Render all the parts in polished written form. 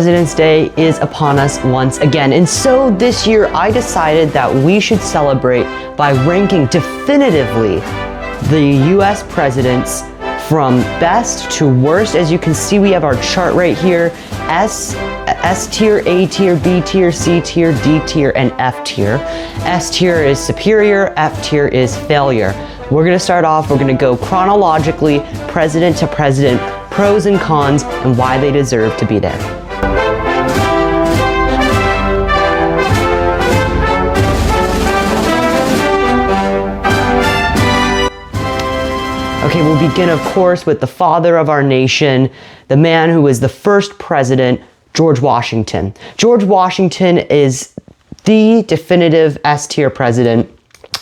President's Day is upon us once again, and so this year I decided that we should celebrate by ranking definitively the US presidents from best to worst. As you can see, we have our chart right here: S tier, A tier, B tier, C tier, D tier, and F tier. S tier is superior, F tier is failure. We're gonna start off, we're gonna go chronologically, president to president, pros and cons, and why they deserve to be there. Okay, we'll begin, of course, with the father of our nation, the man who was the first president, George Washington. George Washington is the definitive S-tier president,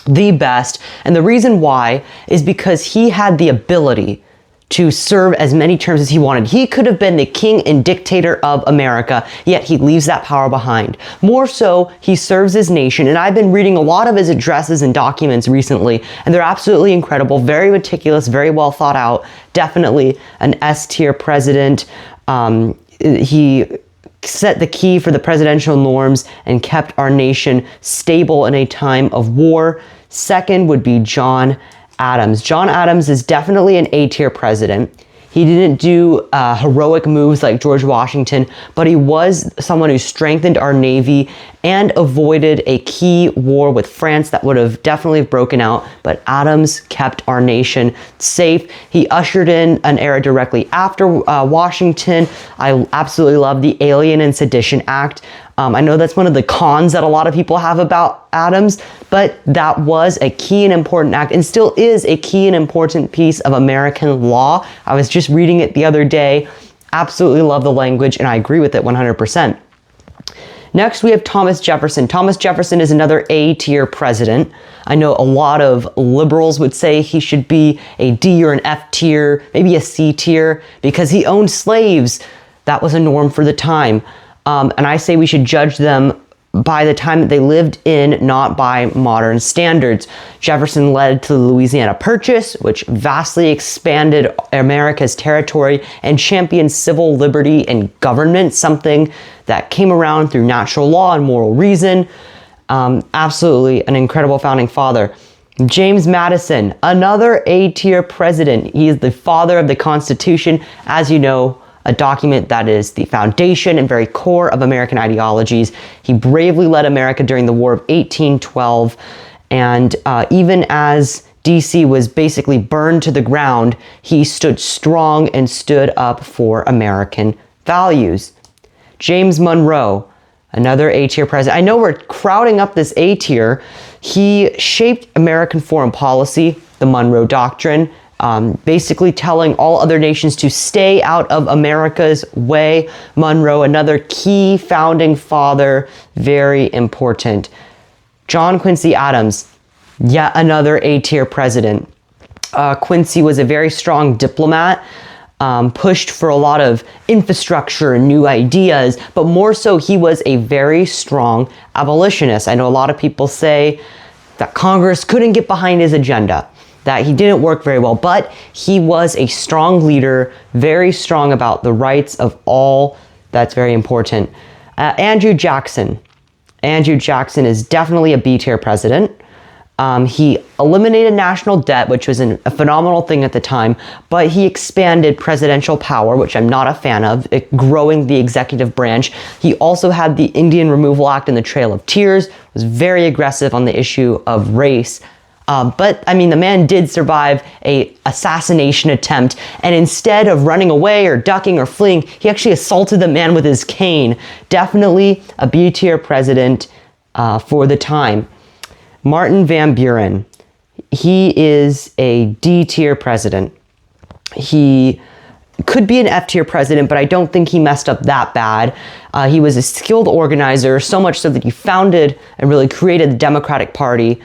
the best, and the reason why is because he had the ability to serve as many terms as he wanted. He could have been the king and dictator of America, yet he leaves that power behind. More so, he serves his nation, and I've been reading a lot of his addresses and documents recently, and they're absolutely incredible, very meticulous, very well thought out, definitely an S-tier president. He set the key for the presidential norms and kept our nation stable in a time of war. Second would be John Adams. John Adams is definitely an A-tier president. He didn't do heroic moves like George Washington, but he was someone who strengthened our Navy and avoided a key war with France that would have definitely broken out, but Adams kept our nation safe. He ushered in an era directly after Washington. I absolutely love the Alien and Sedition Act. I know that's one of the cons that a lot of people have about Adams, but that was a key and important act and still is a key and important piece of American law. I was just reading it the other day. Absolutely love the language, and I agree with it 100%. Next, we have Thomas Jefferson. Thomas Jefferson is another A-tier president. I know a lot of liberals would say he should be a D or an F tier, maybe a C tier, because he owned slaves. That was a norm for the time. And I say we should judge them by the time that they lived in, not by modern standards. Jefferson led to the Louisiana Purchase, which vastly expanded America's territory and championed civil liberty and government, something that came around through natural law and moral reason. Absolutely an incredible founding father. James Madison, another A-tier president. He is the father of the Constitution, as you know, a document that is the foundation and very core of American ideologies. He bravely led America during the War of 1812, and even as DC was basically burned to the ground, he stood strong and stood up for American values. James Monroe, another A-tier president. I know we're crowding up this A-tier. He shaped American foreign policy, the Monroe Doctrine, basically telling all other nations to stay out of America's way. Monroe, another key founding father, very important. John Quincy Adams, yet another A-tier president. Quincy was a very strong diplomat, pushed for a lot of infrastructure and new ideas, but more so he was a very strong abolitionist. I know a lot of people say that Congress couldn't get behind his agenda, that he didn't work very well, but he was a strong leader, very strong about the rights of all. That's very important. Andrew Jackson. Andrew Jackson is definitely a B-tier president. He eliminated national debt, which was a phenomenal thing at the time, but he expanded presidential power, which I'm not a fan of, growing the executive branch. He also had the Indian Removal Act and the Trail of Tears, was very aggressive on the issue of race. But I mean, the man did survive a assassination attempt, and instead of running away or ducking or fleeing, he actually assaulted the man with his cane. Definitely a B-tier president for the time. Martin Van Buren. He is a D-tier president. He could be an F-tier president, but I don't think he messed up that bad. He was a skilled organizer, so much so that he founded and really created the Democratic Party.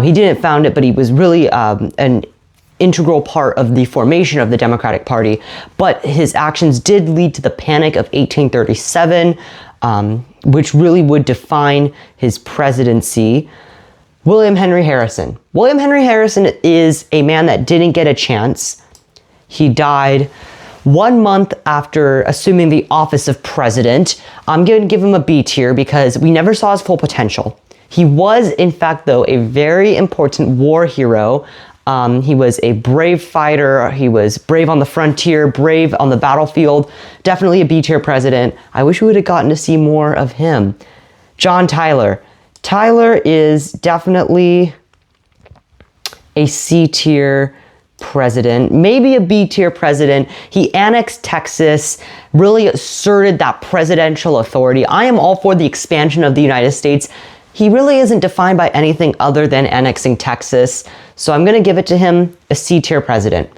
He didn't found it, but he was really an integral part of the formation of the Democratic Party. But his actions did lead to the Panic of 1837, which really would define his presidency. William Henry Harrison. William Henry Harrison is a man that didn't get a chance. He died 1 month after assuming the office of president, I'm going to give him a B tier because we never saw his full potential. He was, in fact, though, a very important war hero. He was a brave fighter. He was brave on the frontier, brave on the battlefield. Definitely a B tier president. I wish we would have gotten to see more of him. John Tyler. Tyler is definitely a C tier president, maybe a B tier president. He annexed Texas, really asserted that presidential authority. I am all for the expansion of the United States. He really isn't defined by anything other than annexing Texas. So I'm going to give it to him, a C tier president.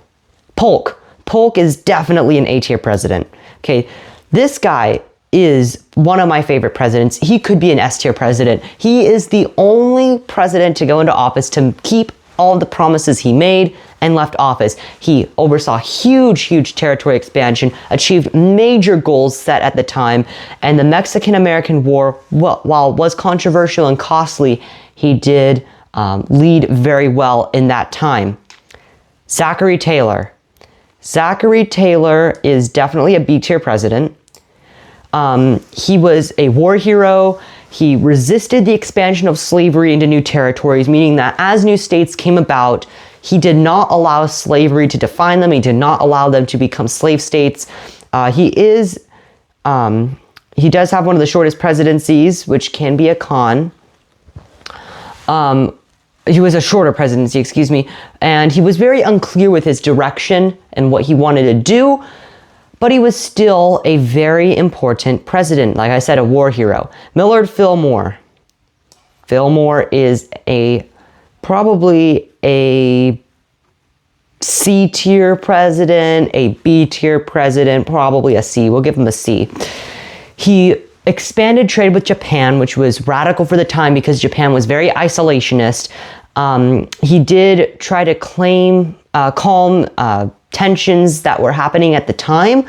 Polk. Polk is definitely an A tier president. Okay, this guy is one of my favorite presidents. He could be an S tier president. He is the only president to go into office to keep all the promises he made and left office. He oversaw huge territory expansion, achieved major goals set at the time, and the Mexican-American War, while it was controversial and costly, he did lead very well in that time. Zachary Taylor. Zachary Taylor is definitely a B tier president. He was a war hero. He resisted the expansion of slavery into new territories, meaning that as new states came about, he did not allow slavery to define them. He did not allow them to become slave states. He does have one of the shortest presidencies, which can be a con. He was a shorter presidency, excuse me, and he was very unclear with his direction and what he wanted to do. But he was still a very important president. Like I said, a war hero. Millard Fillmore. Fillmore is probably a C tier president, a B tier president, probably a C. We'll give him a C. He expanded trade with Japan, which was radical for the time because Japan was very isolationist. He did try to calm tensions that were happening at the time.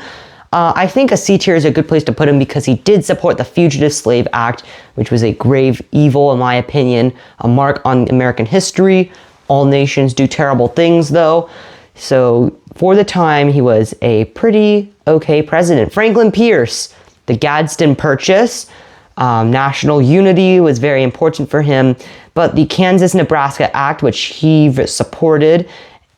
I think a C tier is a good place to put him because he did support the Fugitive Slave Act, which was a grave evil, in my opinion, a mark on American history. All nations do terrible things, though. So for the time, he was a pretty okay president. Franklin Pierce, the Gadsden Purchase, national unity was very important for him, but the Kansas-Nebraska Act, which he supported,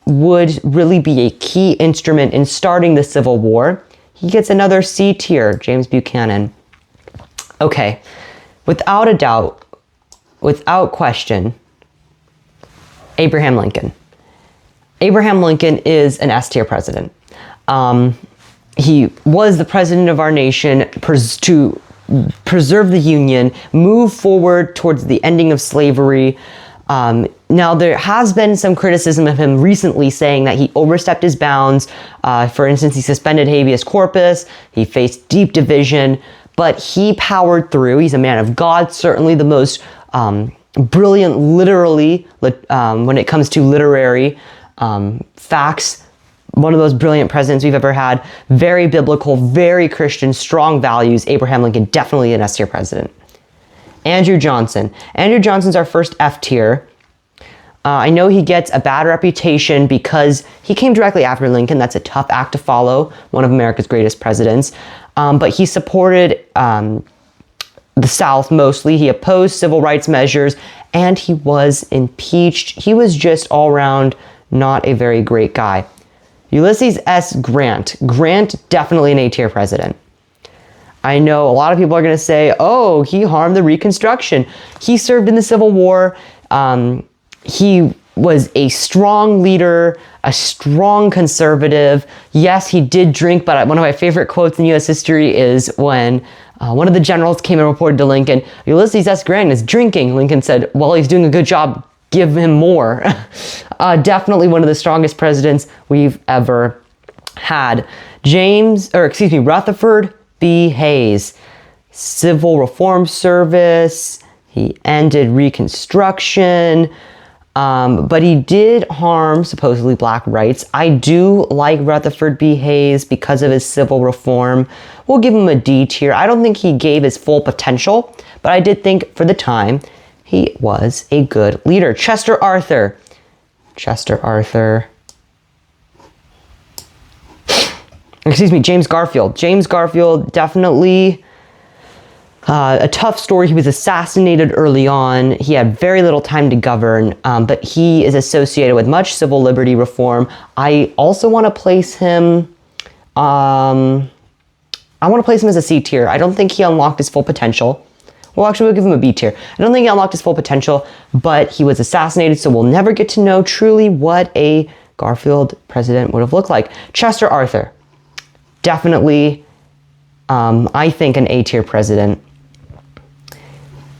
would really be a key instrument in starting the Civil War. He gets another C tier, James Buchanan. Okay, without a doubt, without question, Abraham Lincoln. Abraham Lincoln is an S tier president. He was the president of our nation to preserve the Union, move forward towards the ending of slavery. Now, there has been some criticism of him recently saying that he overstepped his bounds. For instance, he suspended habeas corpus. He faced deep division, but he powered through. He's a man of God, certainly the most brilliant literally when it comes to literary facts. One of those brilliant presidents we've ever had. Very biblical, very Christian, strong values. Abraham Lincoln, definitely an S tier president. Andrew Johnson. Andrew Johnson's our first F tier. I know he gets a bad reputation because he came directly after Lincoln. That's a tough act to follow, one of America's greatest presidents. But he supported the South mostly. He opposed civil rights measures, and he was impeached. He was just all around not a very great guy. Ulysses S. Grant. Grant, definitely an A tier president. I know a lot of people are going to say, oh, he harmed the Reconstruction. He served in the Civil War. He was a strong leader, a strong conservative. Yes, he did drink, but one of my favorite quotes in U.S. history is when one of the generals came and reported to Lincoln, Ulysses S. Grant is drinking. Lincoln said, well, he's doing a good job. Give him more. Definitely one of the strongest presidents we've ever had. Rutherford B. Hayes, Civil Reform Service. He ended Reconstruction, but he did harm supposedly black rights. I do like Rutherford B. Hayes because of his civil reform. We'll give him a D tier. I don't think he gave his full potential, but I did think for the time he was a good leader. Chester Arthur. James Garfield. James Garfield, definitely a tough story. He was assassinated early on. He had very little time to govern, but he is associated with much civil liberty reform. I also want to place him, I want to place him as a C tier. I don't think he unlocked his full potential. Well, actually, we'll give him a B tier. I don't think he unlocked his full potential, but he was assassinated, so we'll never get to know truly what a Garfield president would have looked like. Chester Arthur, definitely, I think, an A tier president.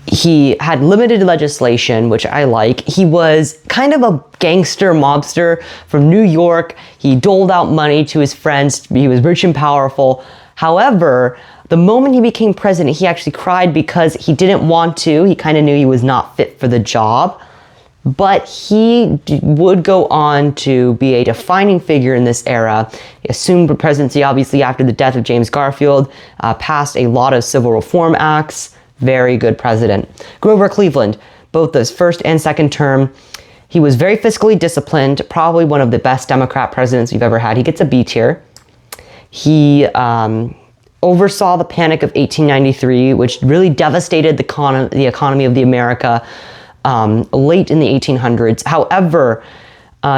He had limited legislation, which I like. He was kind of a gangster mobster from New York. He doled out money to his friends. He was rich and powerful. However, the moment he became president, he actually cried because he didn't want to. He kind of knew he was not fit for the job. But he would go on to be a defining figure in this era. He assumed the presidency, obviously, after the death of James Garfield, passed a lot of civil reform acts. Very good president. Grover Cleveland, both his first and second term. He was very fiscally disciplined, probably one of the best Democrat presidents we've ever had. He gets a B tier. He oversaw the Panic of 1893, which really devastated the economy of the America late in the 1800s. However,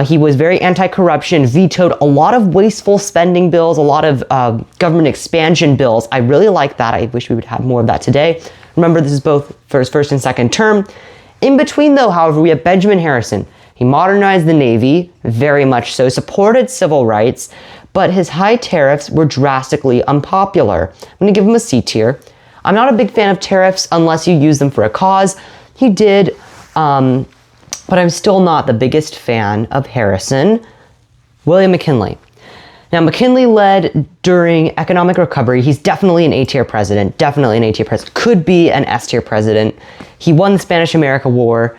he was very anti-corruption, vetoed a lot of wasteful spending bills, a lot of government expansion bills. I really like that. I wish we would have more of that today. Remember, this is both for his first and second term. In between, though, however, we have Benjamin Harrison. He modernized the Navy, very much so, supported civil rights, but his high tariffs were drastically unpopular. I'm going to give him a C tier. I'm not a big fan of tariffs unless you use them for a cause. He did, but I'm still not the biggest fan of Harrison. William McKinley. Now, McKinley led during economic recovery. He's definitely an A-tier president, could be an S-tier president. He won the Spanish-American War.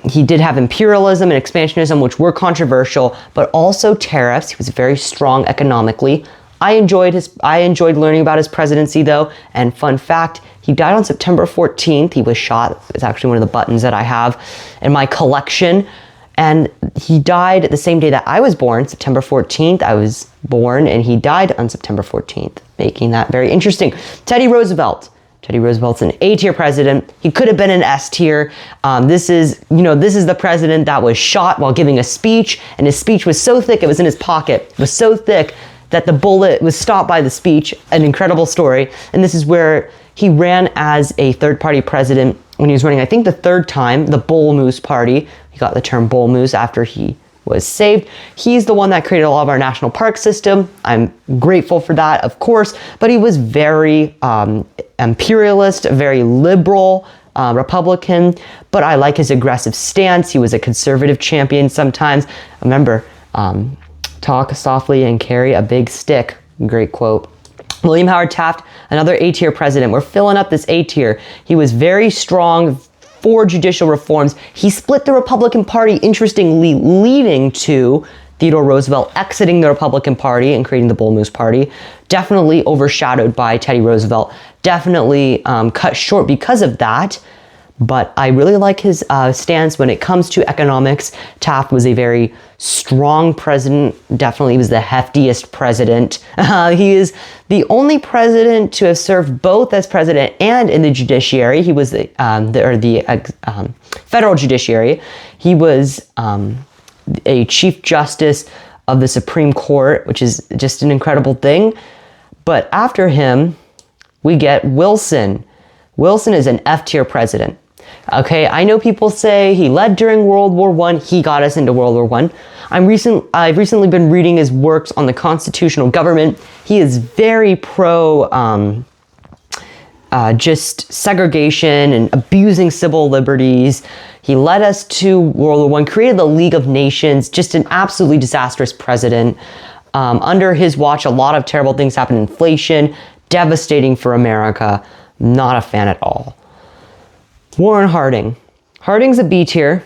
He did have imperialism and expansionism, which were controversial, but also tariffs. He was very strong economically. I enjoyed learning about his presidency, though, and fun fact, he died on September 14th. He was shot. It's actually one of the buttons that I have in my collection. And he died the same day that I was born, September 14th. I was born, and he died on September 14th, making that very interesting. Teddy Roosevelt. Teddy Roosevelt's an A-tier president. He could have been an S-tier. This is the president that was shot while giving a speech, and his speech was so thick, it was in his pocket. It was so thick that the bullet was stopped by the speech. An incredible story. And this is where he ran as a third-party president when he was running, I think, the third time, the Bull Moose Party. He got the term Bull Moose after he was saved. He's the one that created a lot of our national park system. I'm grateful for that, of course, but he was very imperialist, very liberal Republican, but I like his aggressive stance. He was a conservative champion sometimes. Remember, talk softly and carry a big stick. Great quote. William Howard Taft, another A-tier president. We're filling up this A-tier. He was very strong for judicial reforms. He split the Republican Party, interestingly, leading to Theodore Roosevelt exiting the Republican Party and creating the Bull Moose Party. Definitely overshadowed by Teddy Roosevelt. Definitely cut short because of that. But I really like his stance when it comes to economics. Taft was a very strong president. Definitely was the heftiest president. He is the only president to have served both as president and in the judiciary. He was the federal judiciary. He was a chief justice of the Supreme Court, which is just an incredible thing. But after him, we get Wilson. Wilson is an F-tier president. Okay, I know people say he led during World War I. He got us into World War I. I've recently been reading his works on the constitutional government. He is very pro just segregation and abusing civil liberties. He led us to World War I, created the League of Nations, just an absolutely disastrous president. Under his watch, a lot of terrible things happened. Inflation, devastating for America. Not a fan at all. Warren Harding. Harding's a B tier.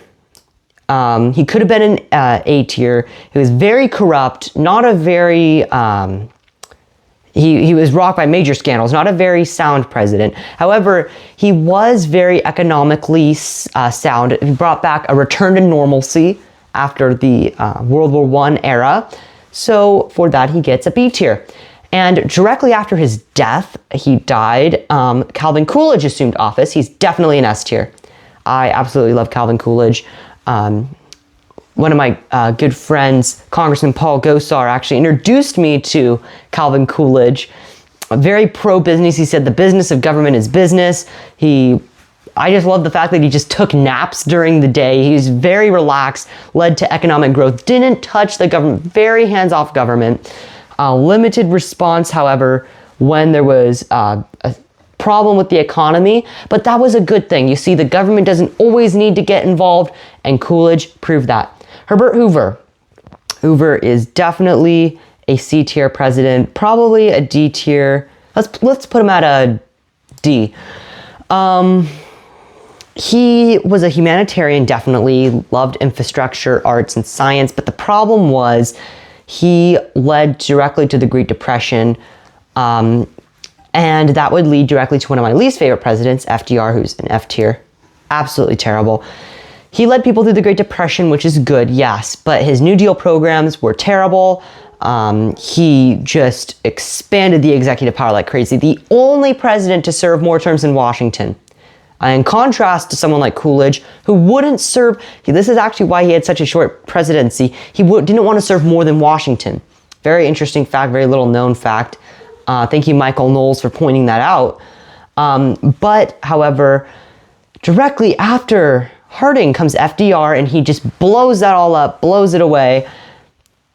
He could have been an A tier. He was very corrupt, not a very... He was rocked by major scandals, not a very sound president. However, he was very economically sound. He brought back a return to normalcy after the World War I era. So for that, he gets a B tier. And directly after his death, he died, Calvin Coolidge assumed office. He's definitely an S tier. I absolutely love Calvin Coolidge. One of my good friends, Congressman Paul Gosar, actually introduced me to Calvin Coolidge. Very pro-business. He said the business of government is business. I just love the fact that he just took naps during the day. He's very relaxed, led to economic growth, didn't touch the government, very hands-off government. Limited response, however, when there was a problem with the economy, but that was a good thing. You see, the government doesn't always need to get involved, and Coolidge proved that. Herbert Hoover. Hoover is definitely a C tier president, probably a D tier. Let's put him at a D. He was a humanitarian, definitely loved infrastructure, arts, and science, but the problem was he led directly to the Great Depression, and that would lead directly to one of my least favorite presidents, FDR, who's an F tier. Absolutely terrible. He led people through the Great Depression, which is good, yes, but his New Deal programs were terrible. He just expanded the executive power like crazy. The only president to serve more terms in Washington. In contrast to someone like Coolidge, who wouldn't serve, this is actually why he had such a short presidency, he didn't want to serve more than Washington. Very interesting fact, very little known fact. Thank you, Michael Knowles, for pointing that out. But, however, directly after Harding comes FDR, and he just blows that all up, blows it away.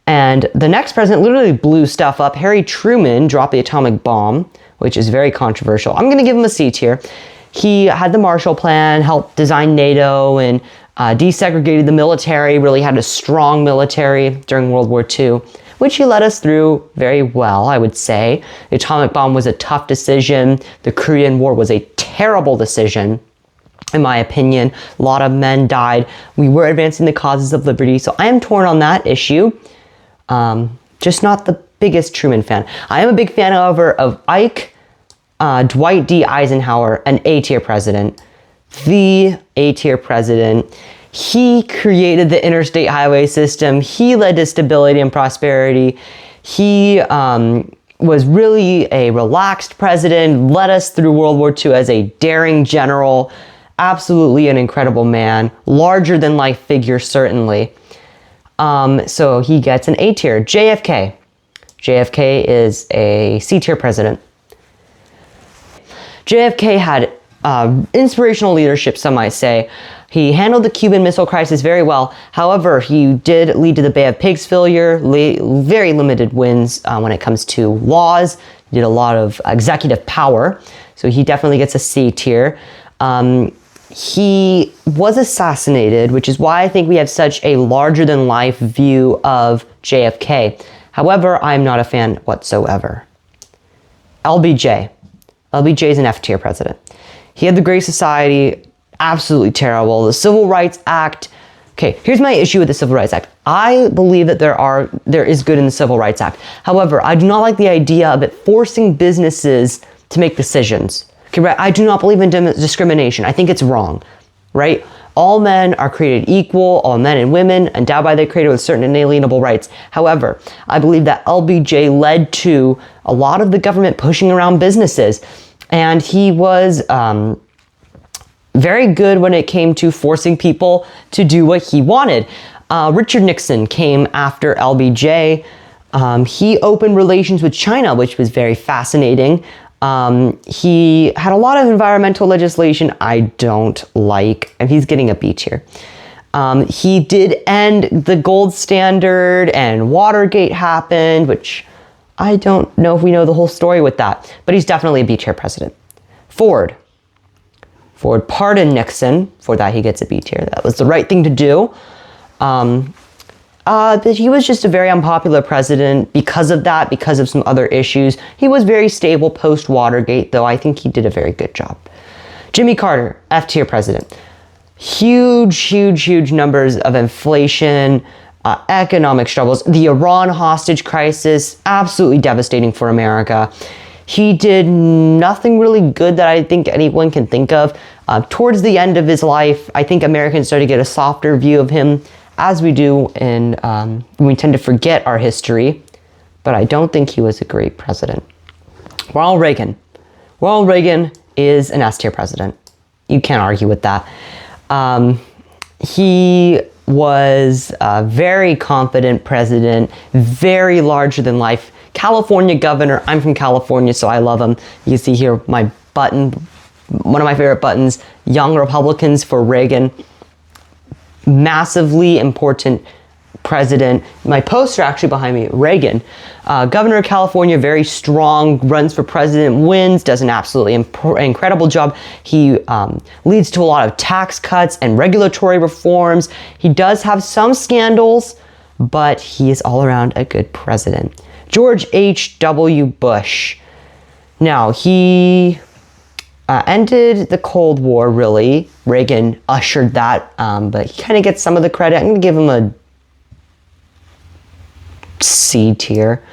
And the next president literally blew stuff up. Harry Truman dropped the atomic bomb, which is very controversial. I'm going to give him a C tier. He had the Marshall Plan, helped design NATO, and desegregated the military, really had a strong military during World War II, which he led us through very well, I would say. The atomic bomb was a tough decision. The Korean War was a terrible decision, in my opinion. A lot of men died. We were advancing the causes of liberty, so I am torn on that issue. Just not the biggest Truman fan. I am a big fan, however, of Ike, Dwight D. Eisenhower, an A-tier president. The A-tier president. He created the interstate highway system. He led to stability and prosperity. He was really a relaxed president, led us through World War II as a daring general. Absolutely an incredible man. Larger than life figure, certainly. So he gets an A tier. JFK. JFK is a C tier president. JFK had inspirational leadership, some might say. He handled the Cuban Missile Crisis very well. However, he did lead to the Bay of Pigs failure, very limited wins when it comes to laws. He did a lot of executive power, so he definitely gets a C tier. He was assassinated, which is why I think we have such a larger-than-life view of JFK. However, I'm not a fan whatsoever. LBJ. LBJ is an F-tier president. He had the Great Society, absolutely terrible. The Civil Rights Act. Okay, here's my issue with the Civil Rights Act. I believe that there is good in the Civil Rights Act. However, I do not like the idea of it forcing businesses to make decisions. Okay, right? I do not believe in discrimination. I think it's wrong, right? All men are created equal, all men and women, endowed by their creator with certain inalienable rights. However, I believe that LBJ led to a lot of the government pushing around businesses, and he was very good when it came to forcing people to do what he wanted. Richard Nixon came after LBJ. He opened relations with China, which was very fascinating. He had a lot of environmental legislation I don't like, and he's getting a B tier. He did end the gold standard, and Watergate happened, which I don't know if we know the whole story with that, but he's definitely a B tier president. Ford pardoned Nixon. For that, he gets a B tier. That was the right thing to do. He was just a very unpopular president because of that, because of some other issues. He was very stable post-Watergate, though I think he did a very good job. Jimmy Carter, F-tier president. Huge numbers of inflation, economic struggles. The Iran hostage crisis, absolutely devastating for America. He did nothing really good that I think anyone can think of. Towards the end of his life, I think Americans started to get a softer view of him as we do in, we tend to forget our history, but I don't think he was a great president. Ronald Reagan. Ronald Reagan is an S-tier president. You can't argue with that. He was a very confident president, very larger than life. California governor. I'm from California, so I love him. You see here my button, one of my favorite buttons, Young Republicans for Reagan. Massively important president. My poster actually behind me, Reagan. Governor of California, very strong, runs for president, wins, does an absolutely incredible job. He leads to a lot of tax cuts and regulatory reforms. He does have some scandals, but he is all around a good president. George H.W. Bush. Now, he ended the Cold War, really. Reagan ushered that, but he kind of gets some of the credit. I'm going to give him a C tier.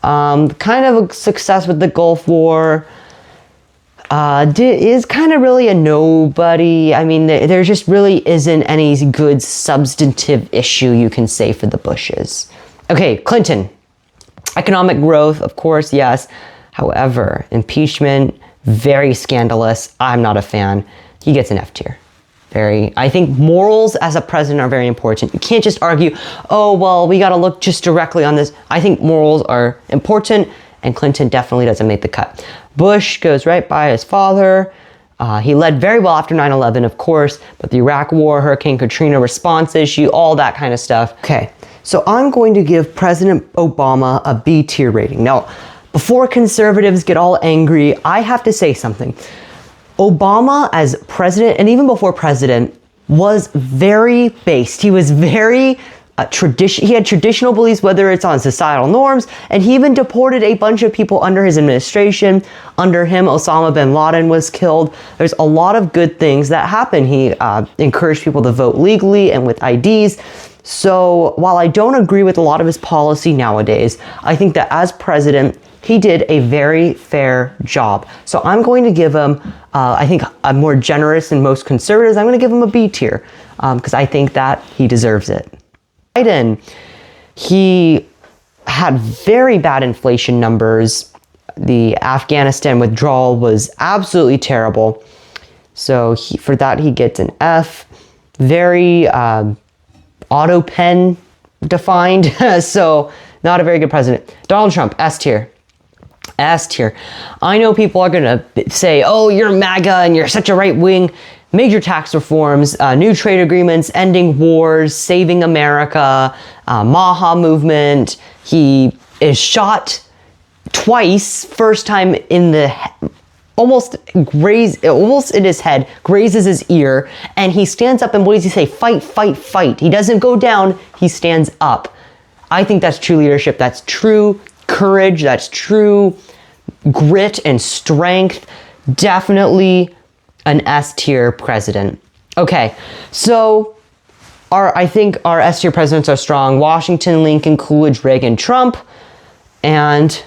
Kind of a success with the Gulf War. Is kind of really a nobody. I mean, there just really isn't any good substantive issue you can say for the Bushes. Okay, Clinton. Economic growth, of course, yes. However, impeachment, very scandalous. I'm not a fan. He gets an F tier. I think morals as a president are very important. You can't just argue, oh, well, we got to look just directly on this. I think morals are important, and Clinton definitely doesn't make the cut. Bush goes right by his father. He led very well after 9/11, of course, but the Iraq War, Hurricane Katrina response issue, all that kind of stuff. Okay, so I'm going to give President Obama a B tier rating. Now, before conservatives get all angry, I have to say something. Obama as president, and even before president, was very based. He was very he had traditional beliefs, whether it's on societal norms, and he even deported a bunch of people under his administration. Under him, Osama bin Laden was killed. There's a lot of good things that happened. He encouraged people to vote legally and with IDs. So while I don't agree with a lot of his policy nowadays, I think that as president, he did a very fair job. So I'm going to give him, I think I'm more generous than most conservatives. I'm going to give him a B tier because I think that he deserves it. Biden, he had very bad inflation numbers. The Afghanistan withdrawal was absolutely terrible. So for that, he gets an F. Very auto pen defined. So not a very good president. Donald Trump, S tier. S tier. I know people are going to say, oh, you're MAGA and you're such a right wing. Major tax reforms, new trade agreements, ending wars, saving America, Maha movement. He is shot twice. First time in the almost in his head, grazes his ear, and he stands up and what does he say? Fight, fight, fight. He doesn't go down, he stands up. I think that's true leadership. That's true courage. That's true grit and strength. Definitely an S tier president. Okay, so I think our S tier presidents are strong. Washington, Lincoln, Coolidge, Reagan, Trump, and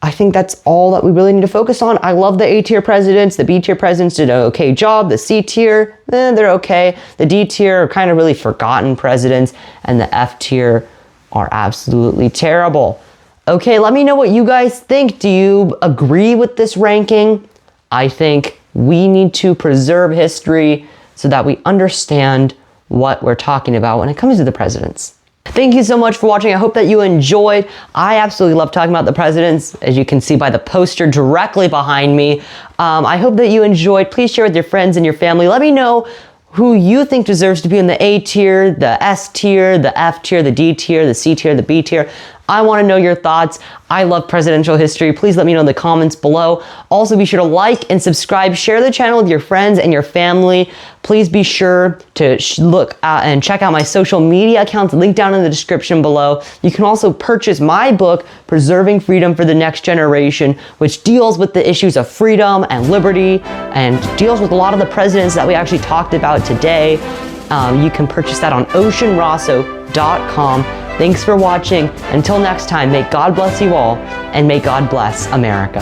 I think that's all that we really need to focus on. I love the A tier presidents. The B tier presidents did an okay job. The C tier, they're okay. The D tier are kind of really forgotten presidents, and the F tier are absolutely terrible. Okay, let me know what you guys think. Do you agree with this ranking? I think we need to preserve history so that we understand what we're talking about when it comes to the presidents. Thank you so much for watching. I hope that you enjoyed. I absolutely love talking about the presidents, as you can see by the poster directly behind me. I hope that you enjoyed. Please share with your friends and your family. Let me know who you think deserves to be in the A tier, the S tier, the F tier, the D tier, the C tier, the B tier. I want to know your thoughts. I love presidential history. Please let me know in the comments below. Also, be sure to like and subscribe. Share the channel with your friends and your family. Please be sure to look and check out my social media accounts, linked down in the description below. You can also purchase my book, Preserving Freedom for the Next Generation, which deals with the issues of freedom and liberty and deals with a lot of the presidents that we actually talked about today. You can purchase that on oceanrasso.com. Thanks for watching. Until next time, may God bless you all, and may God bless America.